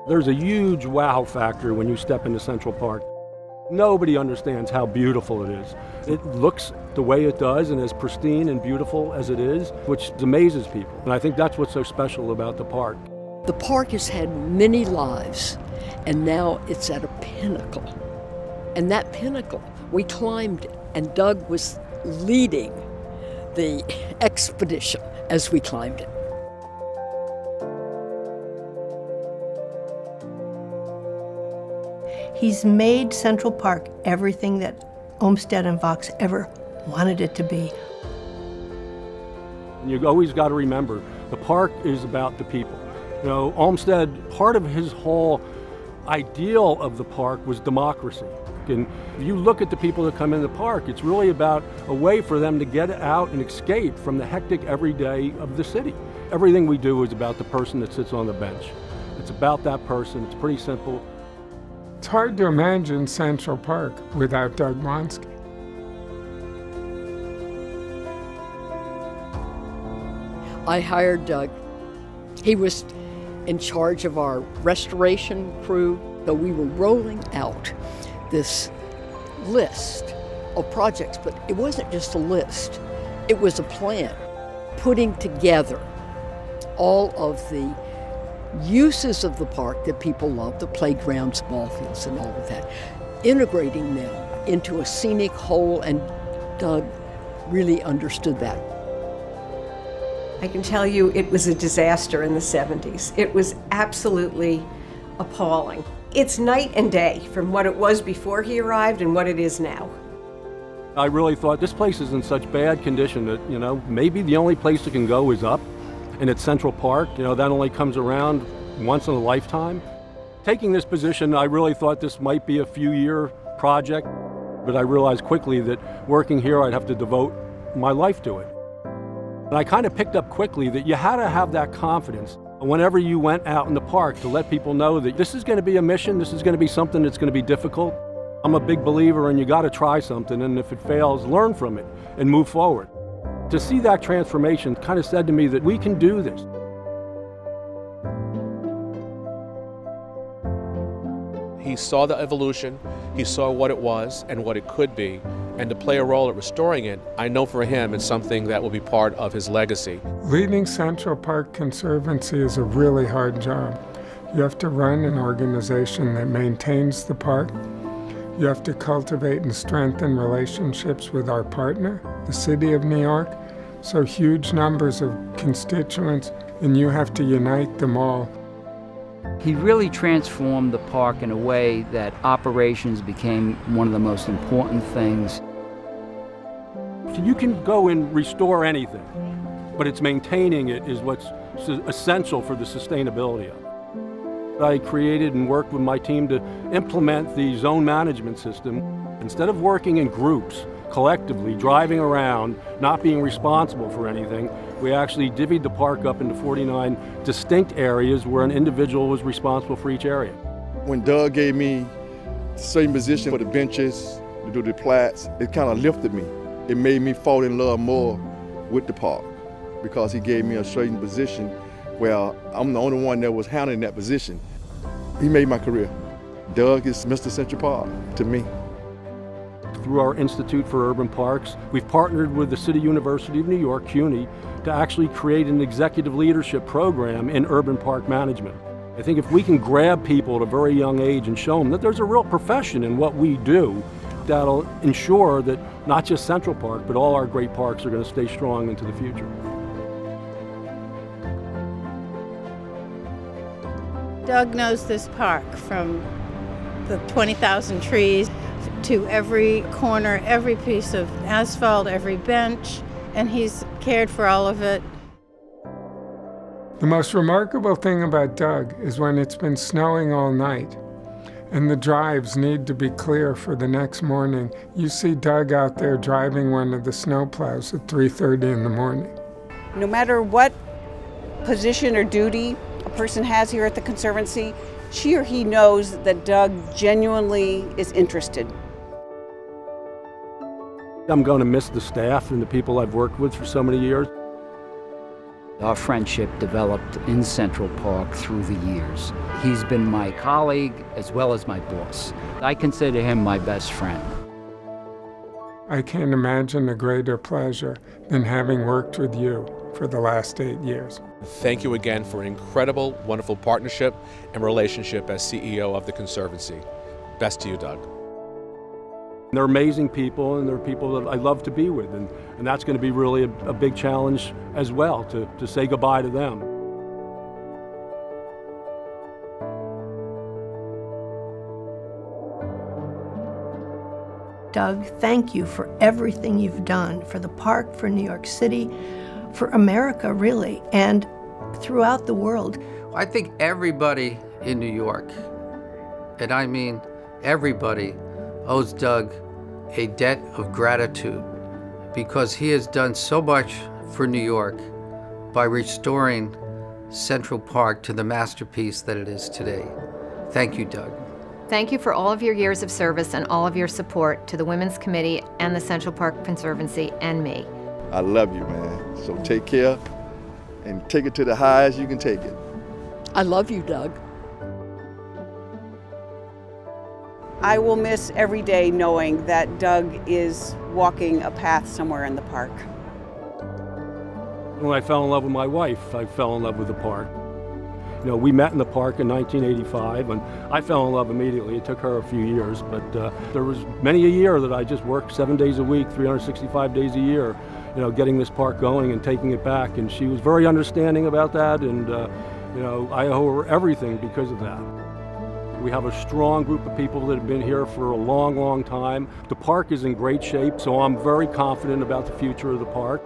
There's a huge wow factor when you step into Central Park. Nobody understands how beautiful it is. It looks the way it does and as pristine and beautiful as it is, which amazes people. And I think that's what's so special about the park. The park has had many lives, and now it's at a pinnacle. And that pinnacle, we climbed it, and Doug was leading the expedition as we climbed it. He's made Central Park everything that Olmsted and Vox ever wanted it to be. And you've always got to remember, the park is about the people. You know, Olmsted, part of his whole ideal of the park was democracy. And if you look at the people that come in the park, it's really about a way for them to get out and escape from the hectic everyday of the city. Everything we do is about the person that sits on the bench. It's about that person. It's pretty simple. It's hard to imagine Central Park without Doug Blonsky. I hired Doug. He was in charge of our restoration crew, so we were rolling out this list of projects, but it wasn't just a list, it was a plan, putting together all of the uses of the park that people love, the playgrounds, ball fields, and all of that, integrating them into a scenic whole, and Doug really understood that. I can tell you it was a disaster in the 70s. It was absolutely appalling. It's night and day from what it was before he arrived and what it is now. I really thought this place is in such bad condition that, you know, maybe the only place it can go is up, and it's Central Park. You know, that only comes around once in a lifetime. Taking this position, I really thought this might be a few-year project, but I realized quickly that working here, I'd have to devote my life to it. And I kind of picked up quickly that you had to have that confidence whenever you went out in the park to let people know that this is going to be a mission, this is going to be something that's going to be difficult. I'm a big believer in you got to try something, and if it fails, learn from it and move forward. To see that transformation kind of said to me that we can do this. He saw the evolution, he saw what it was and what it could be, and to play a role at restoring it, I know for him it's something that will be part of his legacy. Leading Central Park Conservancy is a really hard job. You have to run an organization that maintains the park. You have to cultivate and strengthen relationships with our partner, the City of New York, so huge numbers of constituents, and you have to unite them all. He really transformed the park in a way that operations became one of the most important things. You can go and restore anything, but it's maintaining it is what's essential for the sustainability of it. I created and worked with my team to implement the zone management system. Instead of working in groups, collectively, driving around, not being responsible for anything, we actually divvied the park up into 49 distinct areas where an individual was responsible for each area. When Doug gave me the same position for the benches, to do the plats, it kind of lifted me. It made me fall in love more with the park because he gave me a certain position where I'm the only one that was handling that position. He made my career. Doug is Mr. Central Park to me. Through our Institute for Urban Parks, we've partnered with the City University of New York, CUNY, to actually create an executive leadership program in urban park management. I think if we can grab people at a very young age and show them that there's a real profession in what we do, that'll ensure that not just Central Park, but all our great parks are going to stay strong into the future. Doug knows this park from the 20,000 trees to every corner, every piece of asphalt, every bench, and he's cared for all of it. The most remarkable thing about Doug is when it's been snowing all night and the drives need to be clear for the next morning, you see Doug out there driving one of the snowplows at 3:30 in the morning. No matter what position or duty a person has here at the Conservancy, she or he knows that Doug genuinely is interested. I'm going to miss the staff and the people I've worked with for so many years. Our friendship developed in Central Park through the years. He's been my colleague as well as my boss. I consider him my best friend. I can't imagine a greater pleasure than having worked with you for the last 8 years. Thank you again for an incredible, wonderful partnership and relationship as CEO of the Conservancy. Best to you, Doug. They're amazing people, and they're people that I love to be with, and that's going to be really a big challenge as well, to say goodbye to them. Doug, thank you for everything you've done for the park, for New York City, for America, really, and throughout the world. I think everybody in New York, and I mean everybody, owes Doug a debt of gratitude because he has done so much for New York by restoring Central Park to the masterpiece that it is today. Thank you, Doug. Thank you for all of your years of service and all of your support to the Women's Committee and the Central Park Conservancy and me. I love you, man. So take care and take it to the highest you can take it. I love you, Doug. I will miss every day knowing that Doug is walking a path somewhere in the park. When I fell in love with my wife, I fell in love with the park. You know, we met in the park in 1985, and I fell in love immediately. It took her a few years, but there was many a year that I just worked 7 days a week, 365 days a year, you know, getting this park going and taking it back. And she was very understanding about that, and you know, I owe her everything because of that. We have a strong group of people that have been here for a long, long time. The park is in great shape, so I'm very confident about the future of the park.